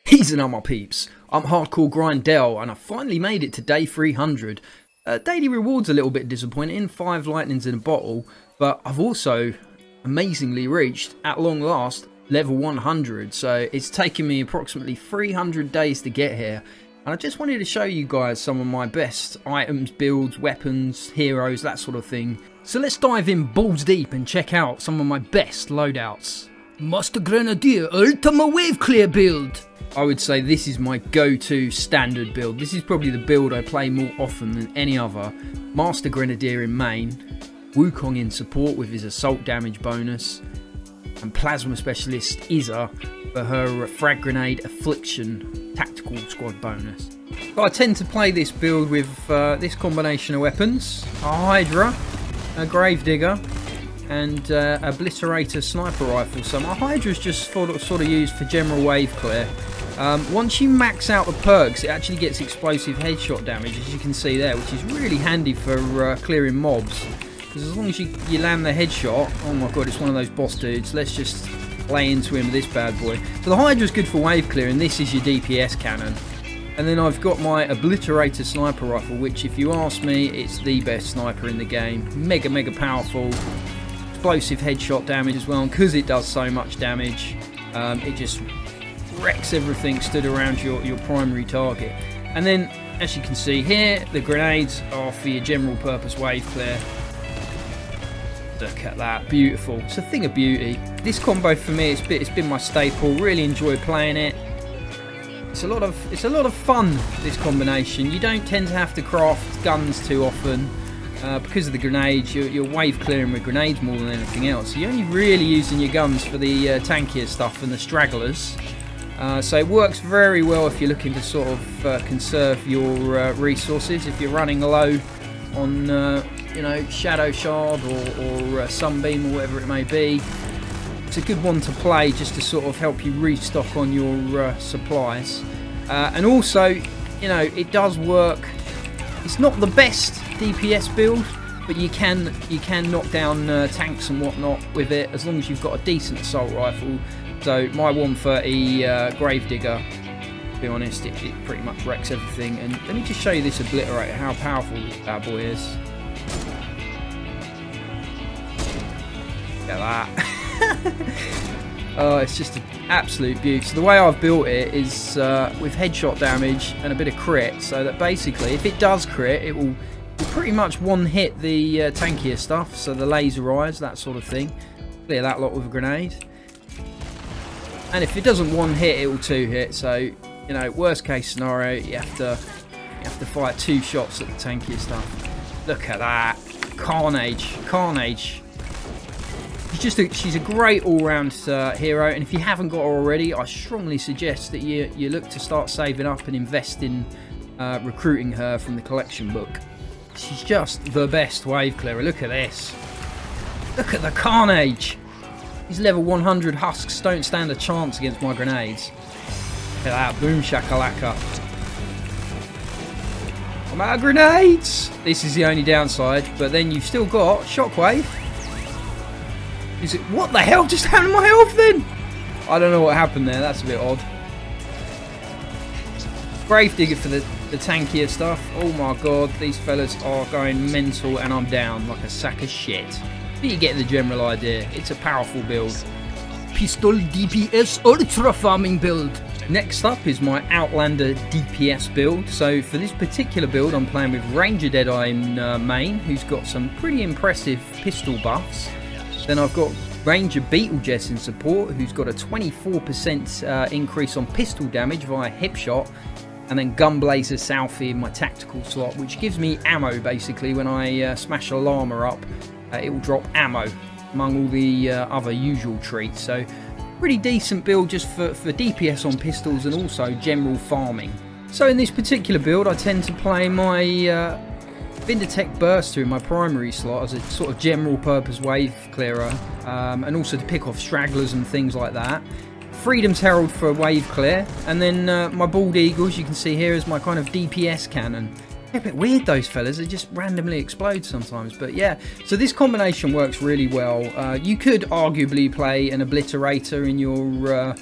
Easing on my peeps, I'm Hardcore AngryDel and I finally made it to day 300. Daily rewards a little bit disappointing, 5 lightnings in a bottle, but I've also amazingly reached, at long last, level 100. So it's taken me approximately 300 days to get here. And I just wanted to show you guys some of my best items, builds, weapons, heroes, that sort of thing. So let's dive in balls deep and check out some of my best loadouts. Master Grenadier ULTIMA wave clear build. I would say this is my go-to standard build. This is probably the build I play more often than any other. Master Grenadier in main, Wukong in support with his assault damage bonus, and Plasma Specialist Iza for her frag grenade affliction tactical squad bonus. But I tend to play this build with this combination of weapons: a Hydra, a Gravedigger, and Obliterator sniper rifle. So my Hydra is just sort of used for general wave clear. Once you max out the perks, it actually gets explosive headshot damage, as you can see there, which is really handy for clearing mobs. Because as long as you land the headshot, oh my god, it's one of those boss dudes. Let's just lay into him with this bad boy. So the Hydra's good for wave clearing. This is your DPS cannon. And then I've got my Obliterator sniper rifle, which, if you ask me, it's the best sniper in the game. Mega powerful. Explosive headshot damage as well, and because it does so much damage, it just wrecks everything stood around your primary target. And then, as you can see here, the grenades are for your general purpose wave clear. Look at that, beautiful. It's a thing of beauty. This combo for me, it's been my staple. Really enjoy playing it. It's a lot of fun, this combination. You don't tend to have to craft guns too often. Because of the grenades, you're wave clearing with grenades more than anything else. So you're only really using your guns for the tankier stuff and the stragglers. So it works very well if you're looking to sort of conserve your resources. If you're running low on, you know, Shadow Shard or Sunbeam or whatever it may be, it's a good one to play just to sort of help you restock on your supplies. And also, you know, it does work. It's not the best DPS build, but you can knock down tanks and whatnot with it, as long as you've got a decent assault rifle. So my 130 Gravedigger, to be honest, it pretty much wrecks everything. And let me just show you this Obliterator, how powerful this bad boy is. Look at that. Oh, it's just an absolute beauty. So the way I've built it is with headshot damage and a bit of crit, so that basically if it does crit, it will pretty much one hit the tankier stuff, so the laser eyes, that sort of thing. Clear that lot with a grenade. And if it doesn't one hit, it will 2 hit. So, you know, worst case scenario, you have to fire 2 shots at the tankier stuff. Look at that, carnage. She's a great all-round hero, and if you haven't got her already, I strongly suggest that you look to start saving up and invest in recruiting her from the collection book. She's just the best wave clearer. Look at this. Look at the carnage. These level 100 husks don't stand a chance against my grenades. Look at that. Boom shakalaka. I'm out of grenades. This is the only downside, but then you've still got shockwave. Is it? What the hell just happened to my health then? I don't know what happened there. That's a bit odd. Gravedigger for the tankier stuff. Oh my god, these fellas are going mental and I'm down like a sack of shit. But you get the general idea. It's a powerful build. Pistol DPS ultra farming build. Next up is my Outlander DPS build. So for this particular build, I'm playing with Ranger Deadeye in main, who's got some pretty impressive pistol buffs. Then I've got Ranger Beetlejuice in support, who's got a 24% increase on pistol damage via hip shot. And then Gunblazer Southie in my tactical slot, which gives me ammo basically. When I smash a llama up, it will drop ammo among all the other usual treats. So pretty decent build just for DPS on pistols and also general farming. So in this particular build, I tend to play my Vindertech Burster in my primary slot as a sort of general purpose wave clearer, and also to pick off stragglers and things like that. Freedom's Herald for wave clear, and then my Bald Eagles, you can see here, is my kind of DPS cannon. They're a bit weird, those fellas, they just randomly explode sometimes, but yeah. So this combination works really well. You could arguably play an Obliterator in your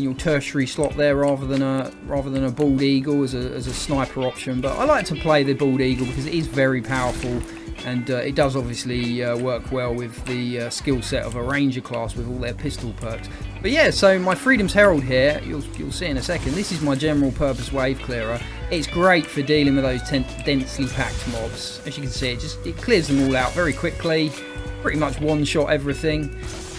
in your tertiary slot there rather than a bald eagle as a sniper option. But I like to play the bald eagle because it is very powerful, and it does obviously work well with the skill set of a ranger class with all their pistol perks. But yeah, so my Freedom's Herald here, you'll see in a second, this is my general purpose wave clearer. It's great for dealing with those densely packed mobs. As you can see, it clears them all out very quickly, pretty much one-shot everything.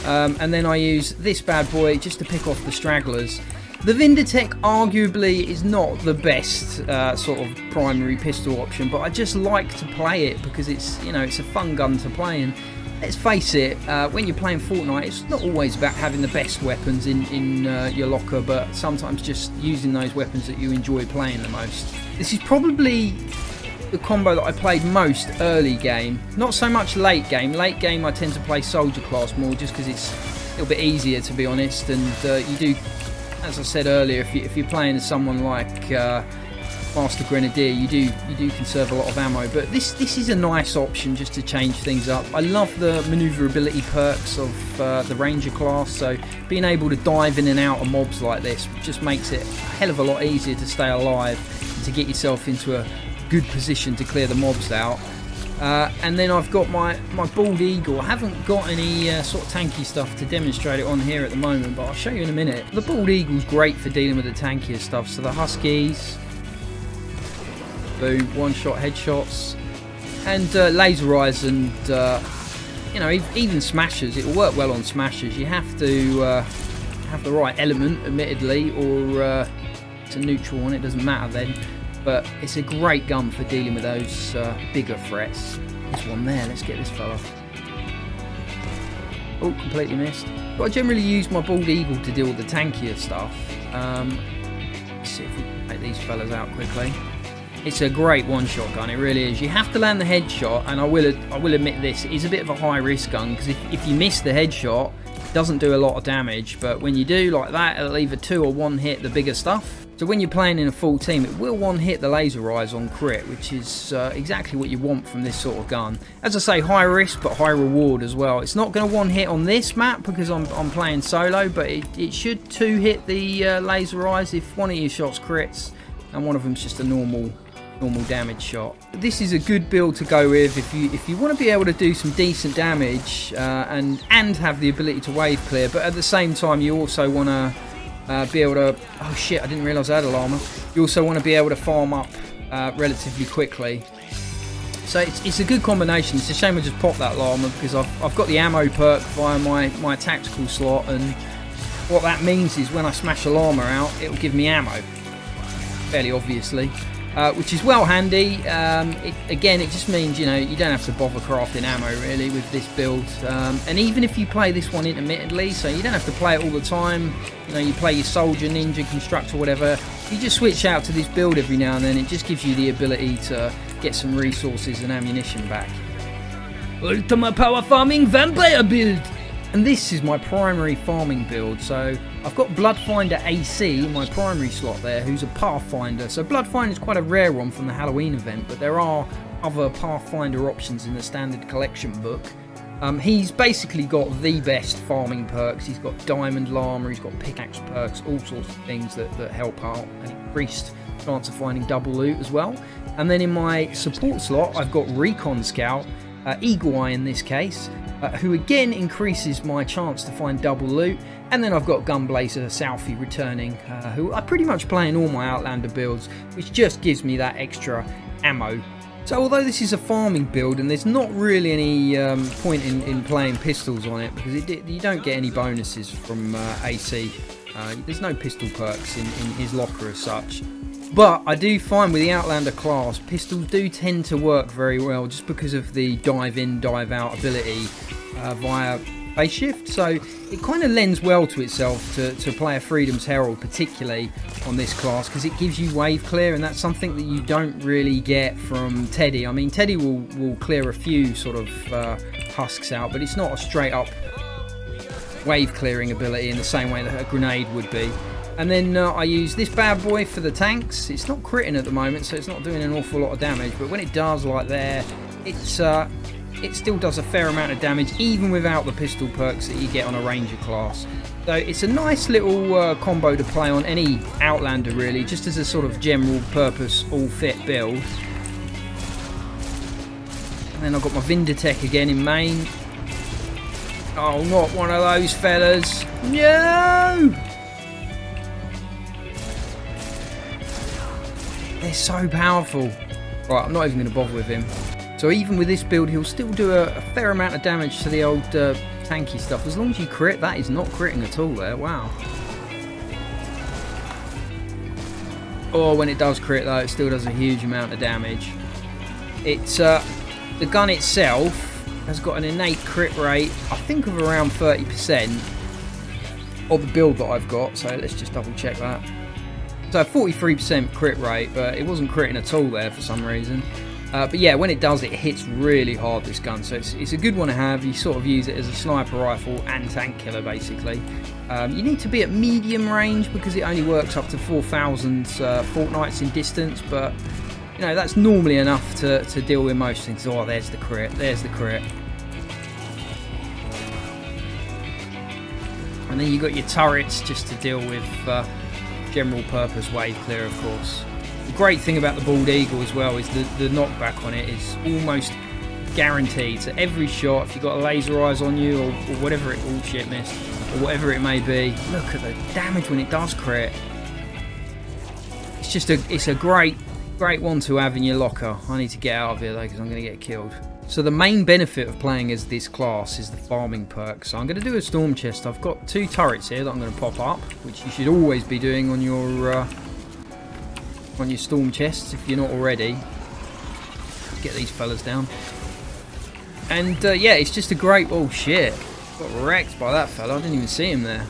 And then I use this bad boy just to pick off the stragglers. The Vindertech arguably is not the best sort of primary pistol option, but I just like to play it because it's, you know, it's a fun gun to play. And let's face it, when you're playing Fortnite, it's not always about having the best weapons in your locker, but sometimes just using those weapons that you enjoy playing the most. This is probably the combo that I played most early game, not so much late game. Late game I tend to play soldier class more just because it's a little bit easier, to be honest, and you do, as I said earlier, if you're playing as someone like Master Grenadier, you do conserve a lot of ammo. But this is a nice option just to change things up. I love the maneuverability perks of the Ranger class, so being able to dive in and out of mobs like this just makes it a hell of a lot easier to stay alive and to get yourself into a good position to clear the mobs out. And then I've got my bald eagle. I haven't got any sort of tanky stuff to demonstrate it on here at the moment, but I'll show you in a minute. The bald eagle's great for dealing with the tankier stuff. So the huskies, boom, one-shot headshots, and laser eyes, and you know, even smashers. It will work well on smashers. You have to have the right element, admittedly, or it's a neutral one. It doesn't matter then. But it's a great gun for dealing with those bigger threats. This one there, let's get this fella. Oh, completely missed. But I generally use my bald eagle to deal with the tankier stuff. Let's see if we can take these fellas out quickly. It's a great one-shot gun, it really is. You have to land the headshot, and I will admit this, it is a bit of a high-risk gun, because if you miss the headshot, it doesn't do a lot of damage, but when you do like that, it'll either 2 or 1 hit the bigger stuff. So when you're playing in a full team, it will 1-hit the laser eyes on crit, which is exactly what you want from this sort of gun. As I say, high risk but high reward as well. It's not going to 1-hit on this map because I'm playing solo, but it should 2-hit the laser eyes if one of your shots crits and one of them's just a normal damage shot. But this is a good build to go with if you want to be able to do some decent damage and have the ability to wave clear, but at the same time you also want to be able to, oh shit, I didn't realise I had a llama. You also want to be able to farm up relatively quickly. So it's a good combination. It's a shame I just popped that llama because I've got the ammo perk via my tactical slot, and what that means is when I smash a llama out, it'll give me ammo, fairly obviously. Which is well handy. Again, it just means, you know, you don't have to bother crafting ammo really with this build. And even if you play this one intermittently, so you don't have to play it all the time, you know, you play your soldier, ninja, constructor, whatever, you just switch out to this build every now and then. It just gives you the ability to get some resources and ammunition back. Ultima power farming vampire build. And this is my primary farming build. So I've got Bloodfinder AC in my primary slot there, who's a Pathfinder. So Bloodfinder is quite a rare one from the Halloween event, but there are other Pathfinder options in the standard collection book. He's basically got the best farming perks. He's got Diamond Llama, he's got pickaxe perks, all sorts of things that help out, and increased chance of finding double loot as well. And then in my support slot, I've got Recon Scout, Eagle Eye in this case, who again increases my chance to find double loot. And then I've got Gunblazer Southie returning, who I pretty much play in all my Outlander builds, which just gives me that extra ammo. So although this is a farming build and there's not really any point in playing pistols on it, because you don't get any bonuses from AC, there's no pistol perks in his locker as such. But I do find with the Outlander class, pistols do tend to work very well just because of the dive in, dive out ability via phase shift. So it kind of lends well to itself to play a Freedom's Herald, particularly on this class, because it gives you wave clear, and that's something that you don't really get from Teddy. I mean, Teddy will clear a few sort of husks out, but it's not a straight up wave clearing ability in the same way that a grenade would be. And then I use this bad boy for the tanks. It's not critting at the moment, so it's not doing an awful lot of damage, but when it does like there, it still does a fair amount of damage, even without the pistol perks that you get on a Ranger class. So it's a nice little combo to play on any Outlander really, just as a sort of general purpose all fit build. And then I've got my Vindertech again in main. Oh, not one of those fellas. No! They're so powerful. Right, I'm not even going to bother with him. So even with this build, he'll still do a fair amount of damage to the old tanky stuff. As long as you crit, that is not critting at all there. Wow. Oh, when it does crit though, it still does a huge amount of damage. It's the gun itself has got an innate crit rate, I think, of around 30% of the build that I've got. So let's just double check that. So 43% crit rate, but it wasn't critting at all there for some reason. But yeah, when it does, it hits really hard, this gun. So it's a good one to have. You sort of use it as a sniper rifle and tank killer, basically. You need to be at medium range because it only works up to 4,000 Fortnites in distance. But, you know, that's normally enough to deal with most things. Oh, there's the crit. There's the crit. And then you've got your turrets just to deal with general purpose wave clear, of course. The great thing about the Bald Eagle as well is the knockback on it is almost guaranteed. So every shot, if you've got a laser eyes on you or whatever it, all shit missed, or whatever it may be, look at the damage when it does crit. It's a great one to have in your locker. I need to get out of here though because I'm going to get killed. So the main benefit of playing as this class is the farming perk. So I'm going to do a storm chest. I've got 2 turrets here that I'm going to pop up, which you should always be doing on your storm chests if you're not already. Get these fellas down. And yeah, it's just a great... Oh shit, got wrecked by that fella. I didn't even see him there.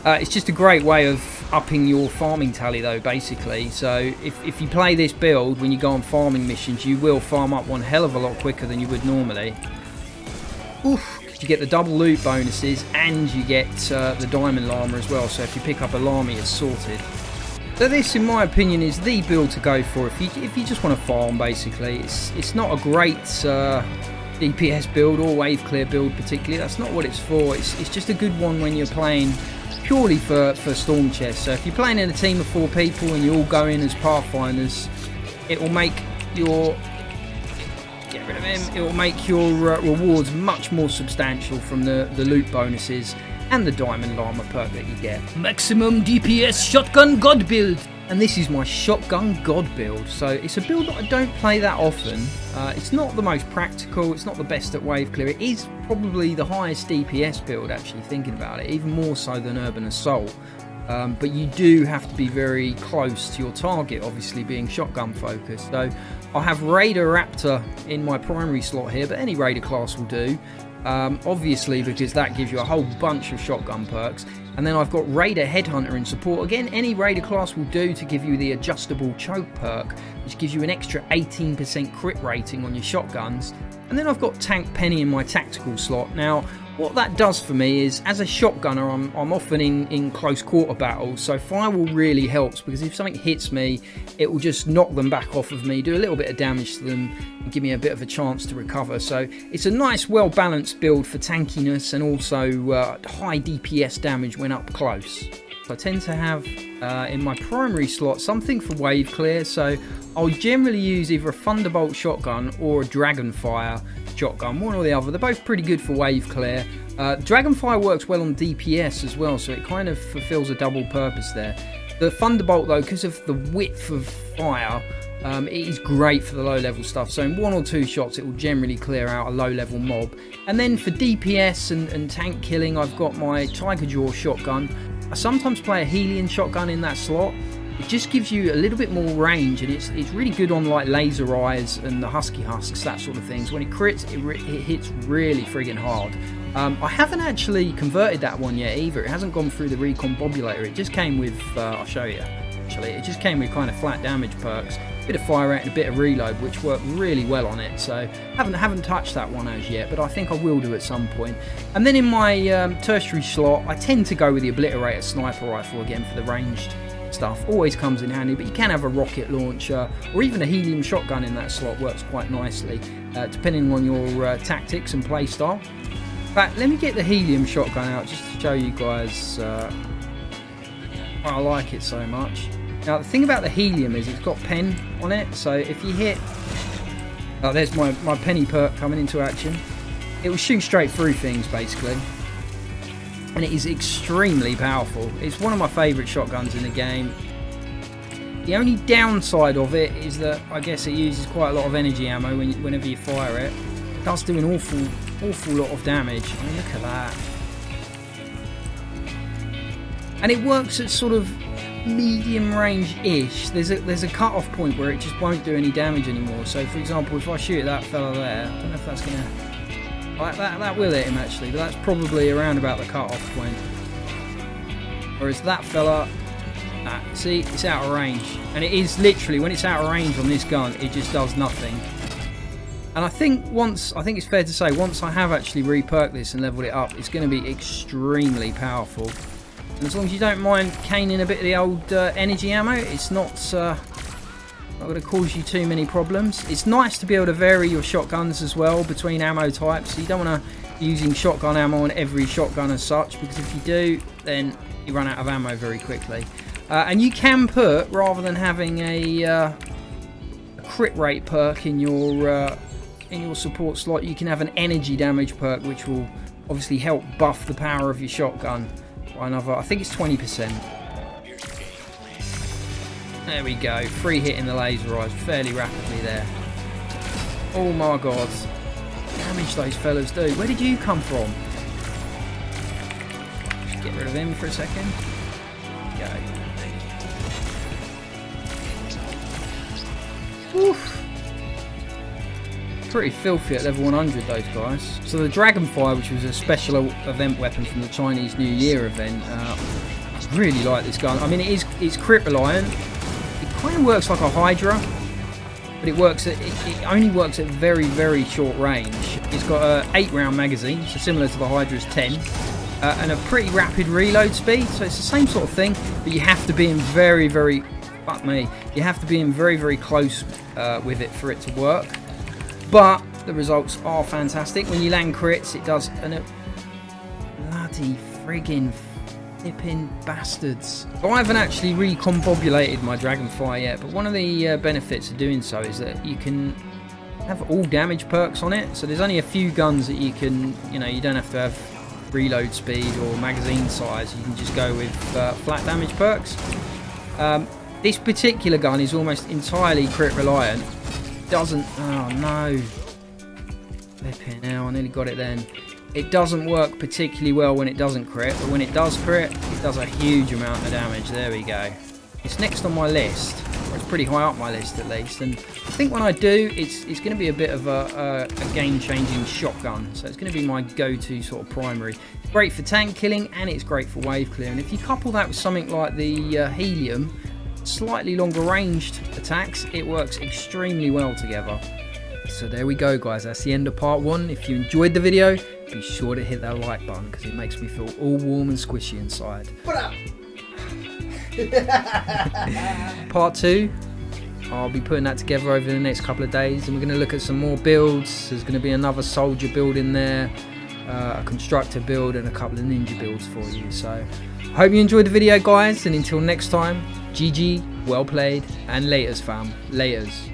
It's just a great way of upping your farming tally though, basically. So if you play this build when you go on farming missions, you will farm up one hell of a lot quicker than you would normally. Oof, you get the double loot bonuses and you get the diamond llama as well. So if you pick up a llama, it's sorted. So this, in my opinion, is the build to go for if you just want to farm, basically. It's not a great DPS build or wave clear build particularly. That's not what it's for. It's just a good one when you're playing purely for storm chests. So if you're playing in a team of 4 people and you all go in as pathfinders, it will make your... Get rid of him. It will make your rewards much more substantial from the loot bonuses and the diamond llama perk that you get. Maximum DPS shotgun god build. And this is my shotgun god build. So it's a build that I don't play that often. It's not the most practical, it's not the best at wave clear. It is probably the highest DPS build, actually, thinking about it, even more so than Urban Assault. But you do have to be very close to your target, obviously being shotgun focused. So I'll have Raider Raptor in my primary slot here, but any Raider class will do. Obviously, because that gives you a whole bunch of shotgun perks. And then I've got Raider Headhunter in support. Again, any Raider class will do to give you the adjustable choke perk, which gives you an extra 18% crit rating on your shotguns. And then I've got Tank Penny in my tactical slot. Now, what that does for me is, as a shotgunner, I'm often in close quarter battles, so firewall really helps, because if something hits me, it will just knock them back off of me, do a little bit of damage to them, and give me a bit of a chance to recover. So it's a nice, well-balanced build for tankiness and also high DPS damage when up close. I tend to have in my primary slot something for wave clear, so I'll generally use either a Thunderbolt shotgun or a Dragonfire shotgun, one or the other. They're both pretty good for wave clear. Dragonfire works well on DPS as well, so it kind of fulfills a double purpose there. The Thunderbolt though, because of the width of fire, it is great for the low level stuff, so in 1 or 2 shots it will generally clear out a low level mob. And then for DPS and tank killing, I've got my Tiger Jaw shotgun. I sometimes play a Helion shotgun in that slot. It just gives you a little bit more range, and it's really good on like laser eyes and the husky husks, that sort of things. When it crits, it hits really friggin' hard. I haven't actually converted that one yet either. It hasn't gone through the recon bobulator. It just came with, I'll show you actually, it just came with kind of flat damage perks, a bit of fire rate and a bit of reload, which worked really well on it. So haven't touched that one as yet, but I think I will do at some point. And then in my tertiary slot, I tend to go with the Obliterator sniper rifle again for the ranged stuff. Always comes in handy, but you can have a rocket launcher or even a helium shotgun in that slot. Works quite nicely, depending on your tactics and play style. In fact, let me get the helium shotgun out just to show you guys why I like it so much. Now, the thing about the helium is it's got pen on it, so if you hit... Oh, there's my penny perk coming into action. It will shoot straight through things, basically. And it is extremely powerful. It's one of my favourite shotguns in the game. The only downside of it is that I guess it uses quite a lot of energy ammo whenever you fire it. It does do an awful lot of damage. I mean, look at that. And it works at sort of medium range-ish. There's a cut-off point where it just won't do any damage anymore. So, for example, if I shoot at that fella there, I don't know if that's going to... That will hit him, actually, but that's probably around about the cut-off point. Whereas that fella... see, it's out of range. And it is literally, when it's out of range on this gun, it just does nothing. And I think it's fair to say, once I have actually re-perked this and leveled it up, it's going to be extremely powerful. And as long as you don't mind caning a bit of the old energy ammo, it's not going to cause you too many problems. It's nice to be able to vary your shotguns as well between ammo types. So you don't want to be using shotgun ammo on every shotgun as such, because if you do, then you run out of ammo very quickly. And you can put, rather than having a crit rate perk in your support slot, you can have an energy damage perk, which will obviously help buff the power of your shotgun by another, I think it's 20%. There we go, free hitting the laser eyes fairly rapidly there. Oh my god, damage those fellas do. Where did you come from? Just get rid of him for a second. There we go. Oof. Pretty filthy at level 100, those guys. So the Dragonfire, which was a special event weapon from the Chinese New Year event, I really like this gun. I mean, it's crit reliant. It kind of works like a Hydra, but it only works at very, very short range. It's got an 8-round magazine, so similar to the Hydra's 10, and a pretty rapid reload speed. So it's the same sort of thing, but you have to be in very, very... Fuck me. You have to be in very, very close with it for it to work. But the results are fantastic. When you land crits, it does an bloody friggin' flipping bastards. So I haven't actually recombobulated my Dragonfire yet, but one of the benefits of doing so is that you can have all damage perks on it. So there's only a few guns that you can, you don't have to have reload speed or magazine size. You can just go with flat damage perks. This particular gun is almost entirely crit reliant. Doesn't... Oh no. Flipping hell, I nearly got it then. It doesn't work particularly well when it doesn't crit, but when it does crit, it does a huge amount of damage. There we go. It's next on my list, or it's pretty high up my list at least, and I think when I do, it's going to be a bit of a game-changing shotgun, so it's going to be my go-to sort of primary. It's great for tank killing, and it's great for wave clearing. If you couple that with something like the helium, slightly longer ranged attacks, it works extremely well together. So there we go, guys, that's the end of part 1. If you enjoyed the video, be sure to hit that like button, because it makes me feel all warm and squishy inside. What up? Part 2, I'll be putting that together over the next couple of days, and we're going to look at some more builds. There's going to be another soldier build in there, a constructor build, and a couple of ninja builds for you. So I hope you enjoyed the video, guys, and until next time, GG, well played, and laters, fam. Laters.